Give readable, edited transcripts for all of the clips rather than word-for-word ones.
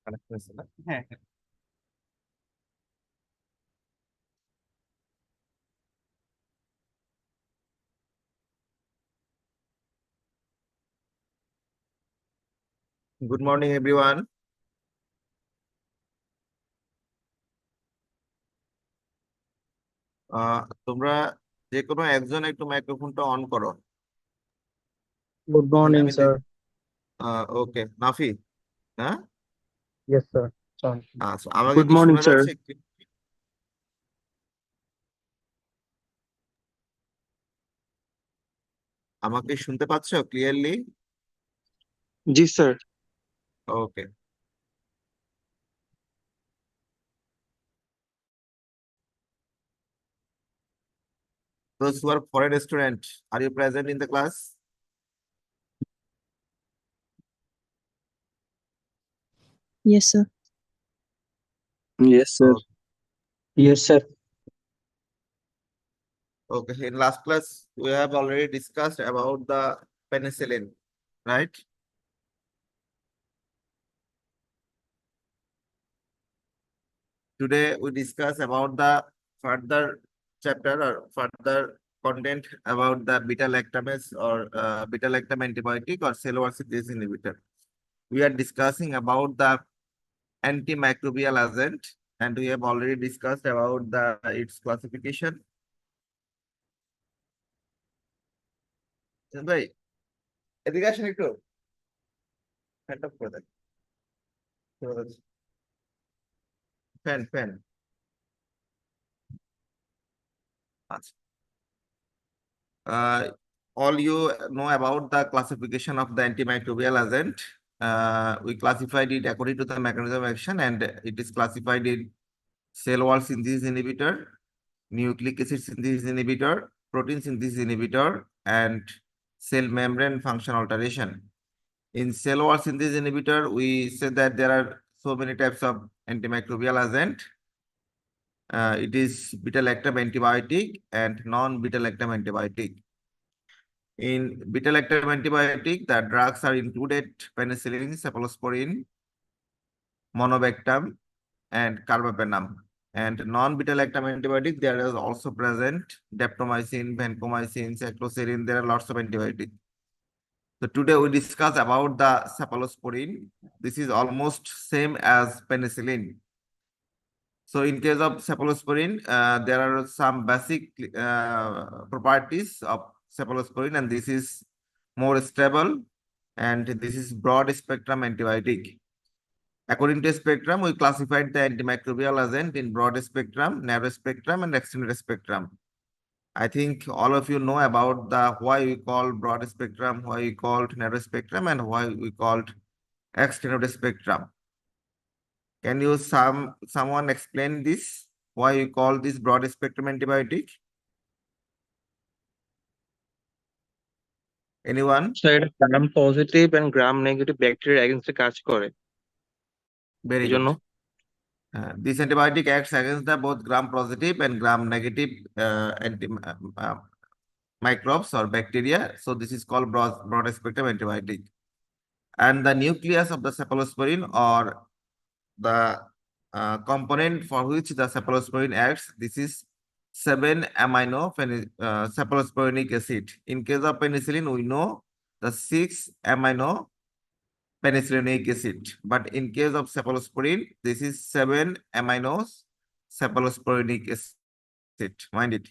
Connect হয়েছে না? হ্যাঁ হ্যাঁ। Good morning everyone. তোমরা যে কোনো একজন একটু মাইক্রোফোনটা অন করো। Good তাহলে morning, আমি sir. ওকে নাফি, হ্যাঁ Yes, sir. Sorry. আচ্ছা, আমাকে Good কি morning, শোনা sir. যাচ্ছে একটু? আমাকে শুনতে পাচ্ছো clearly? Ji, sir. Okay. Those who are foreign student, are you present in the class? Yes, sir. Yes, sir. Okay. Yes, sir. Okay. In last class, we have already discussed about the penicillin, right? Today we discuss about the further chapter or further content about the beta-lactamase or beta-lactam antibiotic or cell wall synthesis inhibitor. We are discussing about the antimicrobial agent, and we have already discussed about the its classification. ভাই এদিকে আসেন একটু, fan of করে দেন। Fan fan আচ্ছা। Uh, all you know about the classification of the antimicrobial agent. We classified it according to the mechanism of action, and it is classified in cell wall synthesis inhibitor, nucleic acid synthesis inhibitor, protein synthesis inhibitor, and cell membrane function alteration. In cell wall synthesis inhibitor, we said that there are so many types of antimicrobial agent. It is beta-lactam antibiotic and non-beta-lactam antibiotic. In beta-lactam antibiotic, the drugs are included penicillin, cephalosporin, monobactam, and carbapenem. And non-beta-lactam antibiotic, there is also present daptomycin, vancomycin, cycloserine. There are lots of antibiotics. So today we discuss about the cephalosporin. This is almost same as penicillin. So in case of cephalosporin, there are some basic properties of cephalosporin, and this is more stable, and this is broad spectrum antibiotic. According to spectrum, we classified the antimicrobial agent in broad spectrum, narrow spectrum, and extended spectrum. I think all of you know about the why we call broad spectrum, why we called narrow spectrum, and why we called extended spectrum. Can you someone explain this? Why you call this broad spectrum antibiotic? Anyone? Sir, এটা gram positive and gram negative bacteria এগেইনস্টে কাজ করে Very এই good. জন্য This antibiotic acts against the both gram-positive and gram-negative microbes or bacteria. So this is called broad spectrum antibiotic. And the nucleus of the cephalosporin or the component for which the cephalosporin acts, this is 7-amino cephalosporinic acid. In case of penicillin, we know the 6-amino penicillinic acid. But in case of cephalosporin, this is 7-amino cephalosporinic acid. Mind it.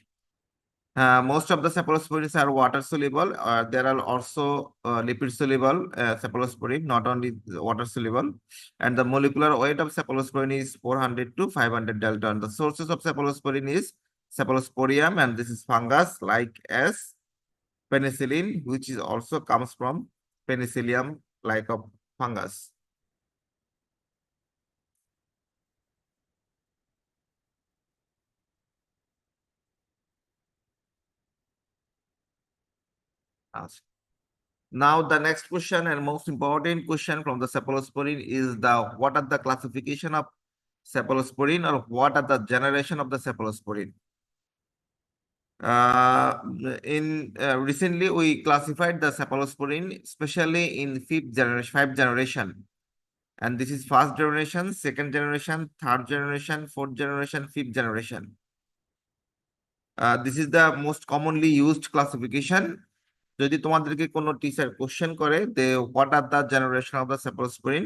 Most of the cephalosporins are water soluble. There are also lipid soluble cephalosporin, not only water soluble. And the molecular weight of cephalosporin is 400 to 500 Dalton. The sources of cephalosporin is cephalosporium, and this is fungus like as penicillin, which is also comes from penicillium like of fungus. Ask. Now the next question and most important question from the cephalosporin is the what are the classification of cephalosporin or what are the generation of the cephalosporin? Recently we classified the cephalosporin especially in fifth generation. And this is first generation, second generation, third generation, fourth generation, fifth generation. This is the most commonly used classification. যদি তোমাদেরকে কোনো teacher question করে they what are the generation of the cephalosporin,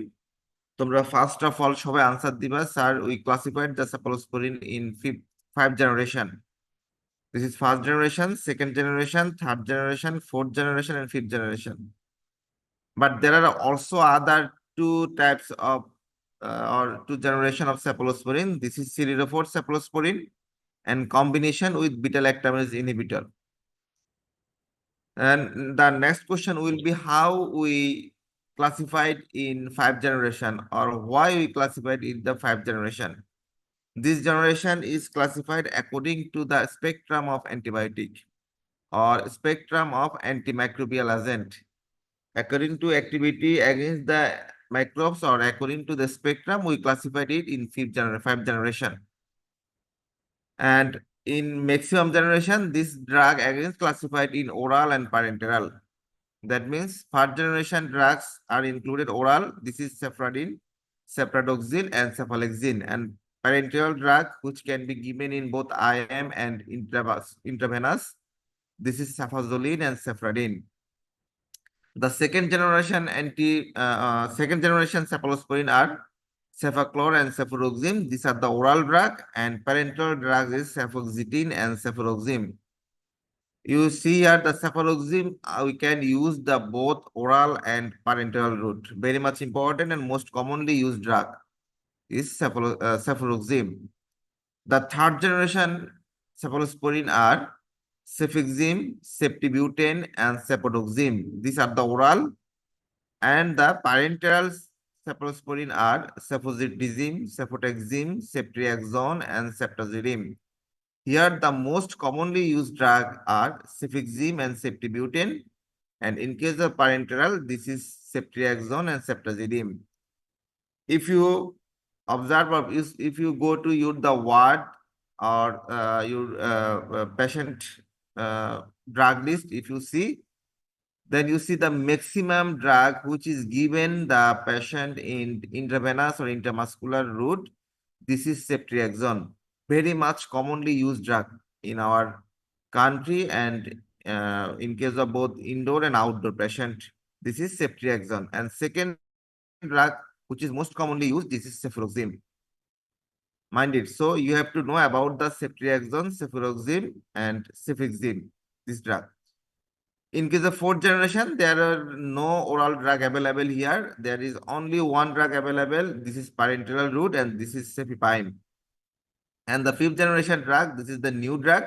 তোমরা first of all সবাই answer দিবা sir we classified the cephalosporin in five generation. This is first generation, second generation, third generation, fourth generation, and fifth generation. But there are also other two types of or two generation of cephalosporin. This is seridophore cephalosporin and combination with beta-lactamase inhibitor. And the next question will be how we classified in five generation or why we classified in the five generation. This generation is classified according to the spectrum of antibiotic or spectrum of antimicrobial agent. According to activity against the microbes or according to the spectrum, we classified it in five generation. And in maximum generation, this drug again classified in oral and parenteral. That means third generation drugs are included oral. This is cephradin, cephaloxil, and cephalexin. And parenteral drug, which can be given in both IM and intravenous. This is cefazolin and cephradin. The second generation cephalosporin are cefaclor and cefuroxime. These are the oral drug, and parenteral drugs is cefoxitin and cefuroxime. You see here the cefuroxime, we can use the both oral and parenteral route. Very much important and most commonly used drug is cefuroxime. The third generation cephalosporin are cefixime, ceftibutane, and cefodoxime. These are the oral, and the parenteral cephalosporin are cefozidazine, cefotaxime, ceftriaxone, and ceftazidime. Here, the most commonly used drug are cefixime and ceftibutane, and in case of parenteral, this is ceftriaxone and ceftazidime. If you observe or if you go to the ward or your patient drug list, if you see, then you see the maximum drug which is given the patient in intravenous or intramuscular route. This is ceftriaxone, very much commonly used drug in our country, and in case of both indoor and outdoor patient, this is ceftriaxone. And second drug which is most commonly used, this is cefuroxime. Mind it. So you have to know about the ceftriaxone, cefuroxime, and cefixime, this drug. In case of fourth generation, there are no oral drug available here. There is only one drug available. This is parenteral route, and this is cefepime. And the fifth generation drug, this is the new drug.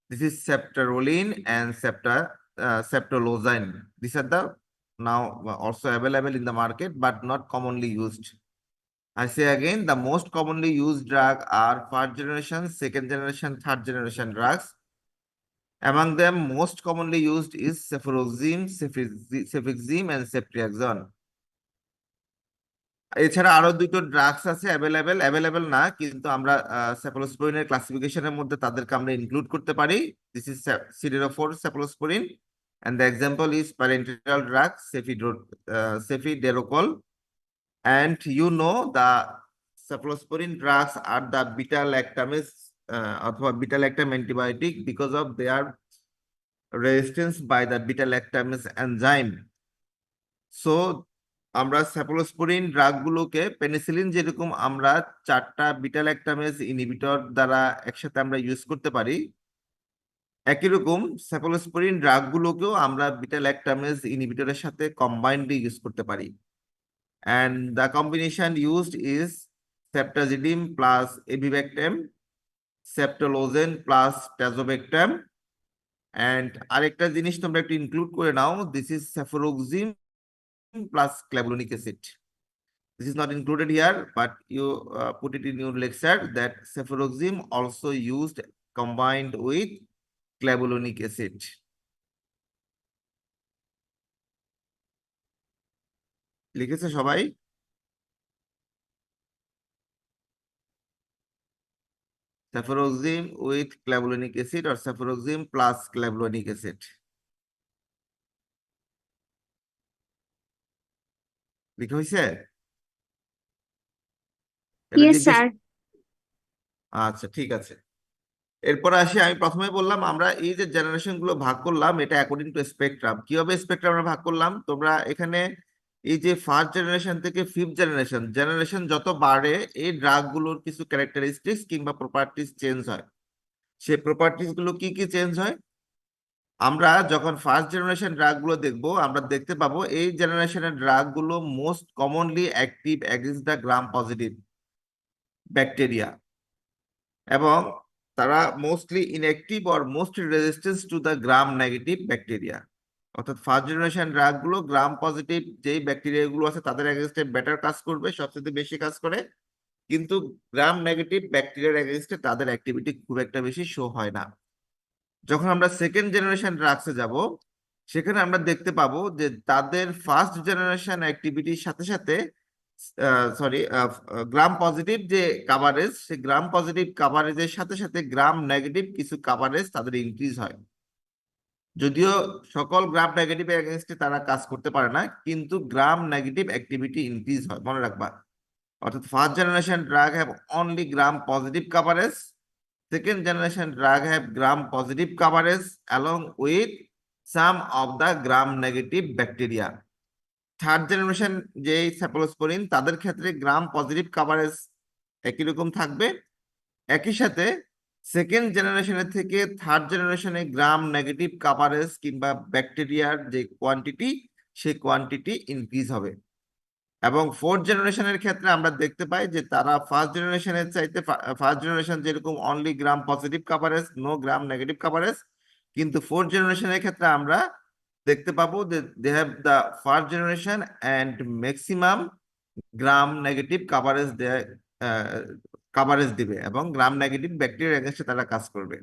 This is ceftaroline and ceftolozane. These are the now also available in the market, but not commonly used. I say again, the most commonly used drug are first generation, second generation, third generation drugs. Among them, most commonly used is cefuroxime, cefixime, and ceftriaxone. এছাড়া আরো দুটো drugs আছে available না, কিন্তু আমরা সেফালোস্পোরিনের ক্লাসিফিকেশনের মধ্যে তাদেরকে আমরা ইনক্লুড করতে পারি. This is siderophore cephalosporin, and the example is parenteral drug cefiderocol. And you know the cephalosporin drugs are the beta-lactamase or beta-lactam antibiotic because of their resistance by the beta-lactamase enzyme. So আমরা cephalosporin ড্রাগগুলোকে penicillin যেরকম আমরা 4টা beta-lactamase inhibitor দ্বারা একসাথে আমরা use করতে পারি, একই রকম সেফালোস্পোরিন ড্রাগগুলোকেও আমরা বিটা-ল্যাকটামেজ ইনহিবিটরের সাথে কম্বাইন্ডলি ইউজ করতে পারি. And the combination used is ceftazidime plus avibactam, ceftolozane plus tazobactam, and আরেকটা জিনিস তোমরা একটু ইনক্লুড করে নাও, this is cefuroxime plus clavulanic acid. This is not included here, but you put it in your lecture that cefuroxime also used combined with clavulanic acid. লিখেছে সবাই? Cefuroxime with clavulanic acid or cefuroxime plus clavulanic acid. লিখা হয়েছে? এটা Yes, জিজ্ঞেস sir. আচ্ছা ঠিক আছে। এরপরে আসি, আমি প্রথমে বললাম আমরা এই যে জেনারেশন গুলো ভাগ করলাম এটা অ্যাকর্ডিং টু স্পেকট্রাম। কিভাবে স্পেকট্রাম আমরা ভাগ করলাম? তোমরা এখানে এই যে ফার্স্ট জেনারেশন থেকে ফিফথ জেনারেশন, জেনারেশন যত বাড়ে এই ড্রাগ গুলোর কিছু ক্যারেক্টারিস্টিক্স কিংবা প্রপার্টিস চেঞ্জ হয়। সেই প্রপার্টিস গুলো কি কি চেঞ্জ হয়? আমরা যখন ফার্স্ট জেনারেশন ড্রাগ গুলো দেখবো, আমরা দেখতে পাবো এই জেনারেশনের ড্রাগ গুলো most commonly active against the gram positive bacteria, এবং তারা mostly inactive or mostly resistance to the gram negative bacteria. অর্থাৎ ফার্স্ট জেনারেশন ড্রাগ গুলো গ্রাম পজিটিভ যেই ব্যাকটেরিয়া গুলো আছে তাদের এগেইনস্টে বেটার কাজ করবে, সবচেয়ে বেশি কাজ করে, কিন্তু গ্রাম নেগেটিভ ব্যাকটেরিয়ার এগেইনস্টে তাদের অ্যাক্টিভিটি খুব একটা বেশি শো হয় না। যখন আমরা সেকেন্ড জেনারেশন ড্রাগসে যাব, সেখানে আমরা দেখতে পাবো যে তাদের ফার্স্ট জেনারেশন অ্যাক্টিভিটির সাথে সাথে গ্রাম পজিটিভ যে কাভারেজ, সেই গ্রাম পজিটিভ কাভারেজের সাথে সাথে গ্রাম নেগেটিভ কিছু কাভারেজ তাদের ইনক্রিজ হয়। যদিও সকল গ্রাম নেগেটিভ এগেইনস্টে তারা কাজ করতে পারে না, কিন্তু গ্রাম নেগেটিভ অ্যাক্টিভিটি ইনক্রিজ হয়, মনে রাখবা। অর্থাৎ first generation drug have only gram positive coverage, second generation drug have gram positive coverage along with some of the gram negative bacteria. Third generation যে সেফালোস্পোরিন তাদের ক্ষেত্রে গ্রাম পজিটিভ কাভারেজ একই রকম থাকবে, একই সাথে সেকেন্ড জেনারেশনের থেকে থার্ড জেনারেশনে গ্রাম নেগেটিভ কাভারেজ কিংবা ব্যাকটেরিয়ার যে কোয়ান্টিটি সেই কোয়ান্টিটি ইনক্রিজ হবে। এবং ফোর্থ জেনারেশনের ক্ষেত্রে আমরা দেখতে পাই যে তারা ফার্স্ট জেনারেশনের চাইতে, ফার্স্ট জেনারেশন যেরকম only gram positive coverage no gram negative coverage, কিন্তু ফোর্থ জেনারেশনের ক্ষেত্রে আমরা দেখতে পাবো যে they have the first generation and maximum gram negative coverage coverage দিবে এবং গ্রাম নেগেটিভ ব্যাকটেরিয়া এগেইনস্টে তারা কাজ করবে।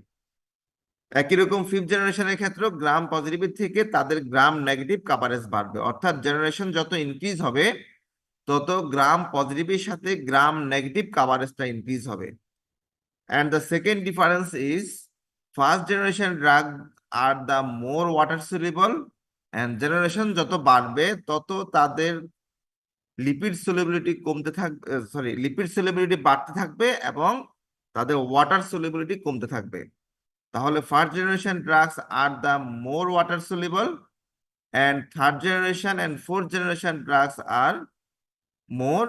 একই রকম ফিফথ জেনারেশনের ক্ষেত্রেও গ্রাম পজিটিভ থেকে তাদের গ্রাম নেগেটিভ কাভারেজ বাড়বে। অর্থাৎ জেনারেশন যত ইনক্রিজ হবে তত গ্রাম পজিটিভের সাথে গ্রাম নেগেটিভ কাভারেজটা ইনক্রিজ হবে। And the second difference is first generation drug are the more water soluble, and generation যত বাড়বে তত তাদের লিপিড সলিবিলিটি কমতে থাকবে, লিপিড সলিবিলিটি বাড়তে থাকবে এবং তাদের ওয়াটার সলিবিলিটি কমতে থাকবে। তাহলে first generation drugs are the more water soluble, and third generation and fourth generation drugs are more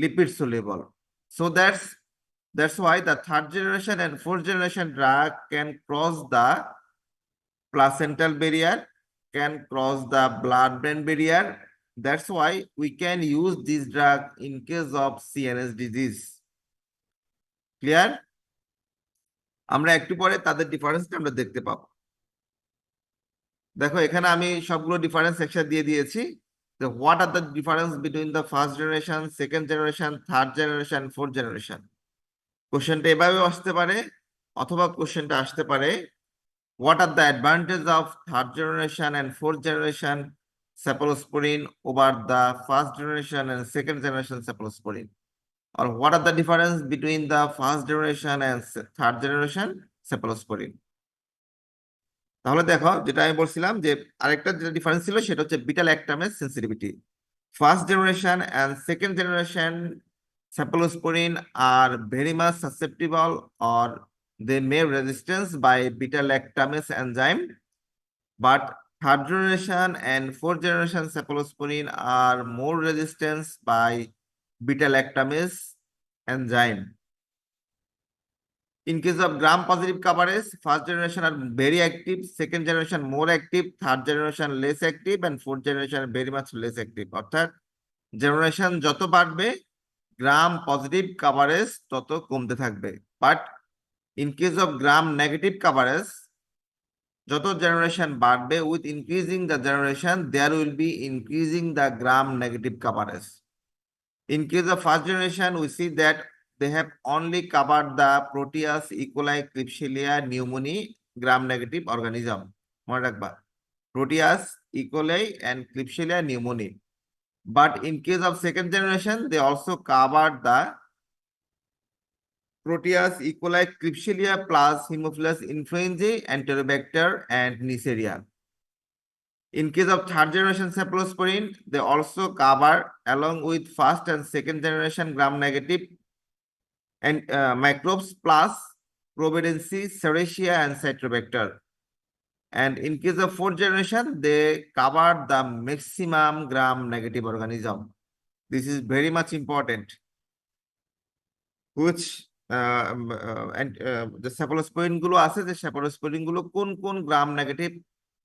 lipid soluble. So that's why the third generation and fourth generation drug can cross the placental barrier, can cross the blood-brain barrier. That's why we can use this drug in case of CNS disease. Clear? আমরা একটু পরে তাদের ডিফারেন্সটা আমরা দেখতে পাবো। দেখো এখানে আমি সবগুলো ডিফারেন্স সেকশন দিয়ে দিয়েছি। What are the difference between the first generation, second generation, third generation, fourth generation? কোশ্চেনটা এভাবে আসতে পারে, অথবা কোশ্চেনটা আসতে পারে what are the advantages of third generation and fourth generation cephalosporin over the first generation and second generation cephalosporin, or what are the difference between the first generation and third generation cephalosporin? তাহলে দেখো যেটা আমি বলছিলাম যে আরেকটা যেটা difference ছিল সেটা হচ্ছে বিটা ল্যাকটামের sensitivity. First generation and second generation cephalosporin are very much susceptible or they may resistance by beta lactamase enzyme, but third generation and fourth generation cephalosporin are more resistant by beta lactamase enzyme. In case of gram positive coverage, first generation are very active, second generation more active, third generation less active, and fourth generation very much less active. অর্থাৎ generation যত বাড়বে gram positive coverage তত কমতে থাকবে, but in case of gram negative coverage যত generation বাড়বে with increasing the generation there will be increasing the gram negative coverage. In case of first generation we see that they have only covered the Proteus, E. coli, Klebsiella pneumoniae gram negative organism. মনে রাখবা Proteus, E. coli and Klebsiella pneumoniae. But in case of second generation, they also covered the Proteus, E. coli, Klebsiella plus Haemophilus influenzae, Enterobacter and Neisseria. In case of third generation cephalosporin, they also cover along with first and second generation gram-negative and microbes plus Providency, Serratia, and Citrobacter. And in case of fourth generation, they cover the maximum gram-negative organism. This is very much important. Which the cephalosporin গুলো আছে, যে cephalosporin গুলো কোন কোন Gram-negative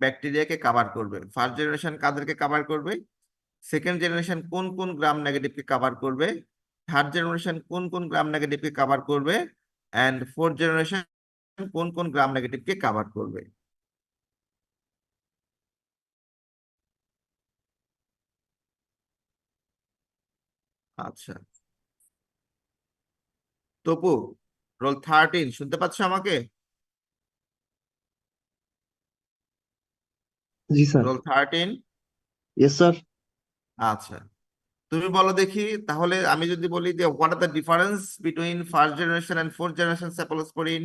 ব্যাকটেরিয়াকে cover করবে? First generation কাদেরকে cover করবে? Second generation কোন কোন গ্রাম-নেগেটিভকে কভার করবে? থার্ড জেনারেশন কোন কোন গ্রাম-নেগেটিভকে কভার করবে? এন্ড ফোর্থ জেনারেশন কোন কোন গ্রাম-নেগেটিভকে কভার করবে? আচ্ছা, তপু, রোল 13 শুনতে পাচ্ছ আমাকে? জি স্যার। রোল 13। Yes sir. আচ্ছা, তুমি বলো দেখি তাহলে, আমি যদি বলি যে what are the difference between first generation and fourth generation cephalosporin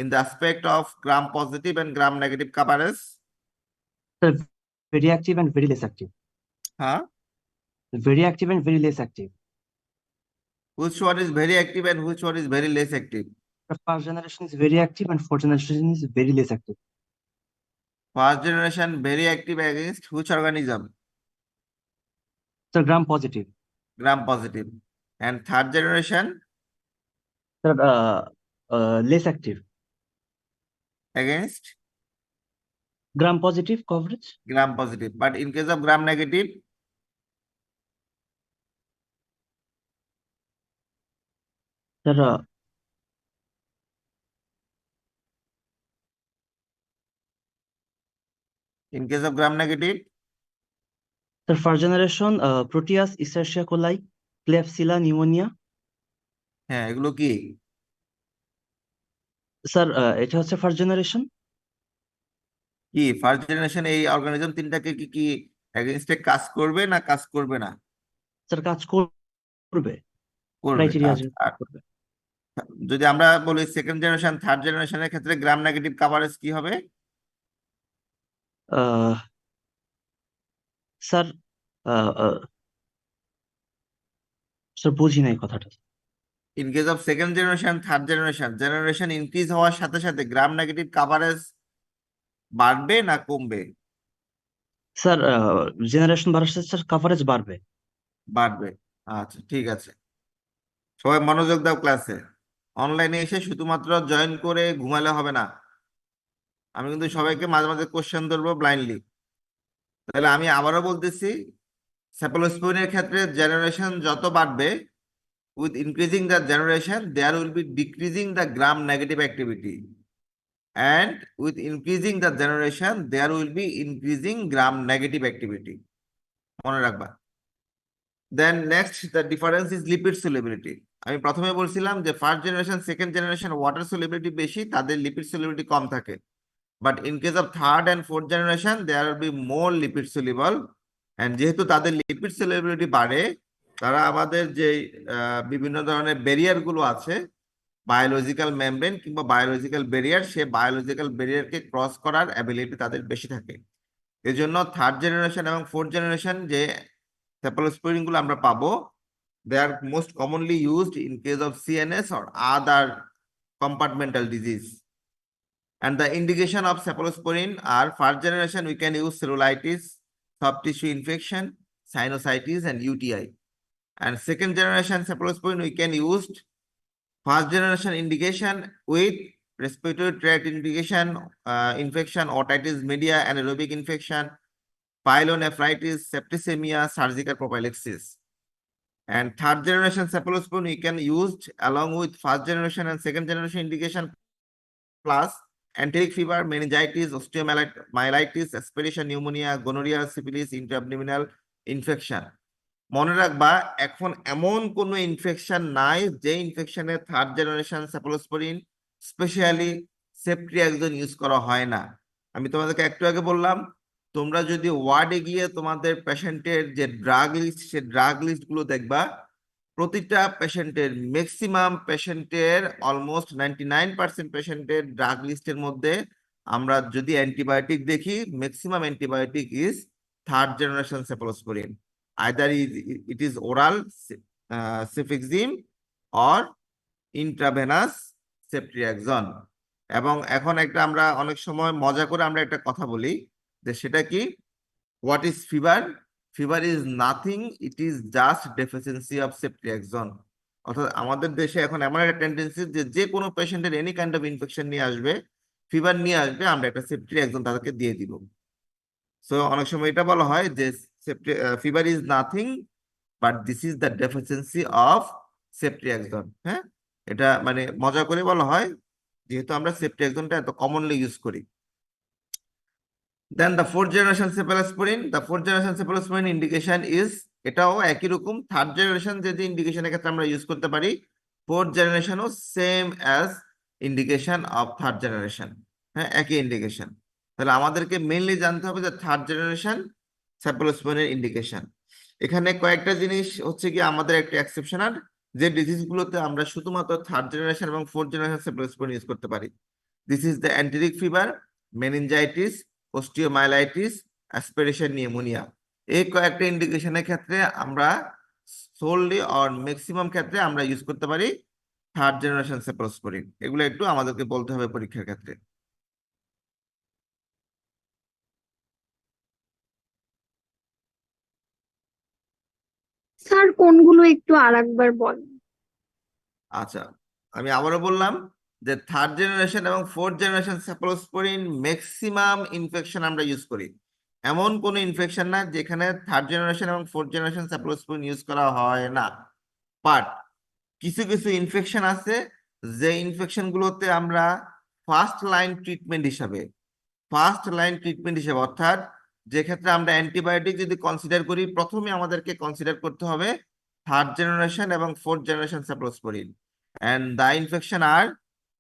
in the aspect of gram positive and gram negative coverage? Sir, very active and very less active. Huh? Very active and very less active. Which one is very active and which one is very less active? The first generation is very active and fourth generation is very less active. First generation very active against which organism? Sir, gram positive. Gram positive. And third generation Sir, less active. against Gram positive coverage. gram positive. But in case of gram negative, Sir, in case of gram negative, sir, first generation Proteus, Escherichia coli, Klebsiella pneumonia. হ্যাঁ এগুলো কি? Sir এটা হচ্ছে first generation. কি first generation এই organism তিনটাকে কি কি এগেইনস্টে কাজ করবে না কাজ করবে না? স্যার কাজ করবে, করবে। ক্রাইটেরিয়া আর করবে। যদি আমরা বলি সেকেন্ড জেনারেশন থার্ড জেনারেশনের ক্ষেত্রে গ্রাম নেগেটিভ কভারেজ কি হবে? স্যার স্যার বুঝি নাই কথাটা। In case of second generation third generation increase হওয়ার সাথে সাথে গ্রাম নেগেটিভ কভারেজ বাড়বে না কমবে? স্যার জেনারেশন বাড়ার সাথে স্যার কভারেজ বাড়বে। বাড়বে। আচ্ছা ঠিক আছে, সবাই মনোযোগ দাও ক্লাসে। অনলাইনে এসে শুধুমাত্র জয়েন করে ঘুমালে হবে না, আমি কিন্তু সবাইকে মাঝে মাঝে কোশ্চেন ধরবো ব্লাইন্ডলি। তাহলে আমি আবারও বলতেছি, সেফালোস্পোরিনের ক্ষেত্রে জেনারেশন যত বাড়বে, with increasing the generation there will be decreasing the gram negative activity, and with increasing the generation there will be increasing gram negative activity. মনে রাখবা। Then next the difference is lipid solubility. আমি প্রথমে বলছিলাম যে first generation second generation water solubility বেশি, তাদের lipid solubility কম থাকে। But in case of third and fourth generation there will be more lipid soluble, and যেহেতু তাদের লিপিড সলিবিলিটি বাড়ে, তারা আমাদের যে বিভিন্ন ধরনের ব্যারিয়ার গুলো আছে, বায়োলজিক্যাল মেমব্রেন কিংবা বায়োলজিক্যাল ব্যারিয়ার, সে বায়োলজিক্যাল ব্যারিয়ারকে ক্রস করার অ্যাবিলিটি তাদের বেশি থাকে। এজন্য থার্ড জেনারেশন এবং ফোর্থ জেনারেশন যে cephalosporin গুলো আমরা পাবো, they are most commonly used in case of CNS or other compartmental disease. And the indication of cephalosporin are first generation we can use cellulitis, soft tissue infection, sinusitis, and UTI. And second generation cephalosporin we can use first generation indication with respiratory tract indication, infection, otitis media, anaerobic infection, pyelonephritis, septicemia, surgical prophylaxis. And third generation cephalosporin we can use along with first generation and second generation indication plus enteric fever, meningitis, osteomyelitis, aspiration, pneumonia, gonorrhea, syphilis, intra-abdominal infection. মনে রাখবা, এখন এমন কোনো infection নাই যে ইনফেকশনে third generation cephalosporin specially ceftriaxone use করা হয় না। আমি তোমাদেরকে একটু আগে বললাম, তোমরা যদি ওয়ার্ডে গিয়ে তোমাদের পেশেন্টের যে ড্রাগ লিস্ট, সে ড্রাগ লিস্ট গুলো দেখবা, প্রতিটা পেশেন্টের ম্যাক্সিমাম পেশেন্টের অলমোস্ট 99% পেশেন্টের ড্রাগ লিস্টের মধ্যে আমরা যদি অ্যান্টিবায়োটিক দেখি, maximum antibiotic is third generation cephalosporin, either it is oral cefixime or intravenous ceftriaxone. এবং এখন একটা আমরা অনেক সময় মজা করে আমরা একটা কথা বলি যে সেটা কি, what is fever? Fever is nothing, it is just deficiency of ceftriaxone. অর্থাৎ আমাদের দেশে এখন এমন একটা টেন্ডেন্সি যে যে কোনো পেশেন্টের এনি কাইন্ড অফ ইনফেকশন নিয়ে আসবে, ফিভার নিয়ে আসবে, আমরা একটা সেফট্রিয়াক্সন তাদেরকে দিয়ে দিব। সো অনেক সময় এটা বলা হয় যে fever is nothing but this is the deficiency of ceftriaxone. হ্যাঁ, এটা মানে মজা করে বলা হয় যেহেতু আমরা সেফট্রিয়াক্সনটা এত কমনলি ইউজ করি। Then the fourth generation cephalosporin, the fourth generation cephalosporin indication is এটাও একই রকম, থার্ড জেনারেশন যে ইন্ডিকেশনের ক্ষেত্রে আমরা ইউজ করতে পারি, ফোর্থ জেনারেশনও same as indication of third generation. হ্যাঁ, একই ইন্ডিকেশন। তাহলে আমাদেরকে মেইনলি জানতে হবে যে থার্ড জেনারেশন সেফালোস্পোরিনের ইন্ডিকেশন। এখানে কয়েকটা জিনিস হচ্ছে কি আমাদের একটা এক্সেপশনাল, যে ডিজিজগুলোতে আমরা শুধুমাত্র থার্ড জেনারেশন এবং ফোর্থ জেনারেশন সেফালোস্পোরিন ইউজ করতে পারি। This is the enteric fever, meningitis, osteomyelitis, aspiration pneumonia. এই কয়েকটা ইন্ডিকেশনের ক্ষেত্রে আমরা সোললি অর ম্যাক্সিমাম ক্ষেত্রে আমরা ইউজ করতে পারি থার্ড জেনারেশন সেফালোস্পোরিন। এগুলো একটু আমাদেরকে বলতে হবে পরীক্ষার ক্ষেত্রে। স্যার কোনগুলো একটু আরেকবার বলেন। আচ্ছা, আমি আবারও বললাম যে থার্ড জেনারেশন এবং fourth generation cephalosporin maximum infection আমরা ইউজ করি। এমন কোনো ইনফেকশন না যেখানে থার্ড জেনারেশন এবং ফোর্থ জেনারেশন সেফালোস্পোরিন ইউজ করা হয় না। বাট কিছু কিছু ইনফেকশন আছে যে ইনফেকশন গুলোতে আমরা ফার্স্ট লাইন ট্রিটমেন্ট হিসাবে অর্থাৎ যে ক্ষেত্রে আমরা অ্যান্টিবায়োটিক যদি কনসিডার করি, প্রথমে আমাদেরকে কনসিডার করতে হবে থার্ড জেনারেশন এবং fourth generation cephalosporin. And the infection আর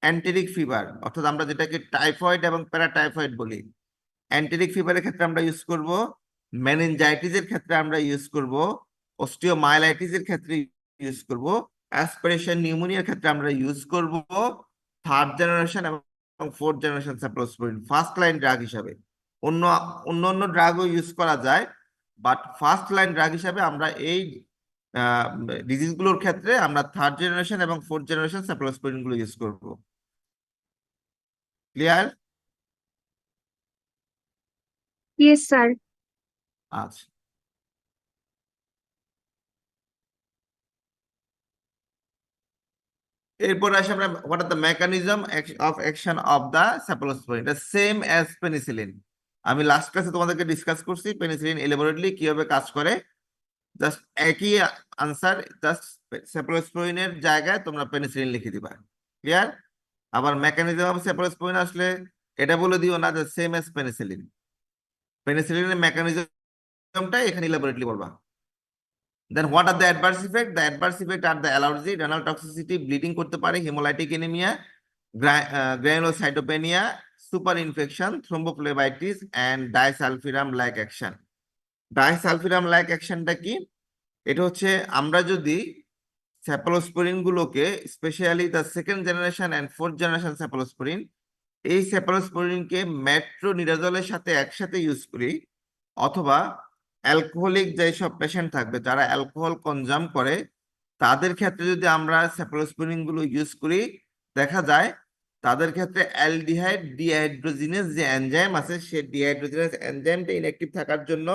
এন্টেরিক ফিভার, অর্থাৎ আমরা যেটাকে টাইফয়েড এবং প্যারাটাইফয়েড বলি। এন্টেরিক ফিভারের ক্ষেত্রে আমরা ইউজ করব, মেনিনজাইটিসের ক্ষেত্রে আমরা ইউজ করব, অস্টিওমাইলাইটিসের ক্ষেত্রে ইউজ করব, অ্যাসপিরেশন নিউমোনিয়ার ক্ষেত্রে আমরা ইউজ করব থার্ড জেনারেশন এবং fourth generation cephalosporin first line drug হিসাবে। অন্য ড্রাগও ইউজ করা যায়, বাট ফার্স্ট লাইন ড্রাগ হিসাবে আমরা এই ডিজিজগুলোর ক্ষেত্রে আমরা থার্ড জেনারেশন এবং ফোর্থ জেনারেশন সেফালোস্পোরিন গুলো ইউজ করব। ক্লিয়ার? Yes sir. আচ্ছা, এরপর আসে আমরা what are the mechanism of action of the cephalosporin. এটা সেম অ্যাজ পেনিসিলিন। আমি লাস্ট ক্লাসে তোমাদেরকে ডিসকাস করছি পেনিসিলিন এলাবোরেটলি কিভাবে কাজ করে। জাস্ট একই আনসার, জাস্ট সেফালোস্পোরিনের জায়গায় তোমরা পেনিসিলিন লিখে দিবা। ক্লিয়ার? আবার মেকানিজম অফ সেফালোস্পোরিন আসলে এটা বলে দিও না যে সেম অ্যাজ পেনিসিলিন। পেনিসিলিনের মেকানিজমটা এখানে এলাবোরেটলি বলবা। Then what are the adverse effects? The adverse effects are the allergy, renal toxicity, bleeding করতে পারে, hemolytic anemia, granulocytopenia, super infection, thrombophlebitis and disulfiram like action. Disulfiram like actionটা কি? এটা হচ্ছে আমরা যদি cephalosporin গুলোকে, specially the second generation and fourth generation cephalosporin, এই সেফালোস্পোরিনকে মেট্রোনিডাজলের সাথে একসাথে ইউজ করি, অথবা অ্যালকোহলিক যেসব পেশেন্ট থাকবে যারা অ্যালকোহল কনজাম করে তাদের ক্ষেত্রে যদি আমরা সেফালোস্পোরিন গুলো ইউজ করি, দেখা যায় তাদের ক্ষেত্রে অ্যালডিহাইড ডিহাইড্রোজিনেস যে এনজাইম আছে সেই ডিহাইড্রোজিনেস এনজাইমটা ইনঅ্যাক্টিভ থাকার জন্য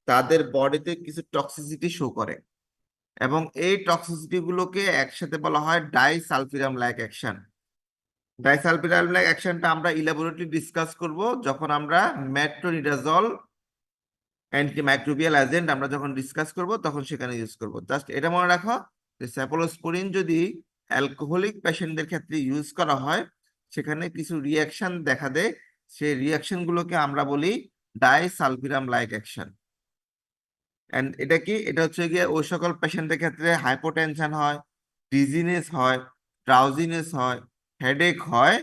তাদের বডিতে কিছু টক্সিসিটি শো করে, এবং এই টক্সিসিটি গুলোকে একসাথে বলা হয় ডাইসালফিরাম লাইক অ্যাকশন। ডাইসালফিরাম লাইক অ্যাকশনটা আমরা ইলাবোরেটলি ডিসকাস করব যখন আমরা মেট্রোনিডাজল অ্যান্টিমাইক্রোবিয়াল এজেন্ট আমরা যখন ডিসকাস করব তখন সেখানে ইউজ করব। জাস্ট এটা মনে রাখো যে সেফালোস্পোরিন যদি অ্যালকোহলিক পেশেন্টদের ক্ষেত্রে ইউজ করা হয় সেখানে কিছু রিয়াকশন দেখা দেয়, সেই রিয়াকশন গুলোকে আমরা বলি ডাইসালফিরাম লাইক অ্যাকশন। এন্ড এটা কি, এটা হচ্ছে গিয়ে ওই সকল পেশেন্টের ক্ষেত্রে হাইপোটেনশন হয়, ডিজিনেস হয়, ড্রাউজিনেস হয়, হেডেক হয়,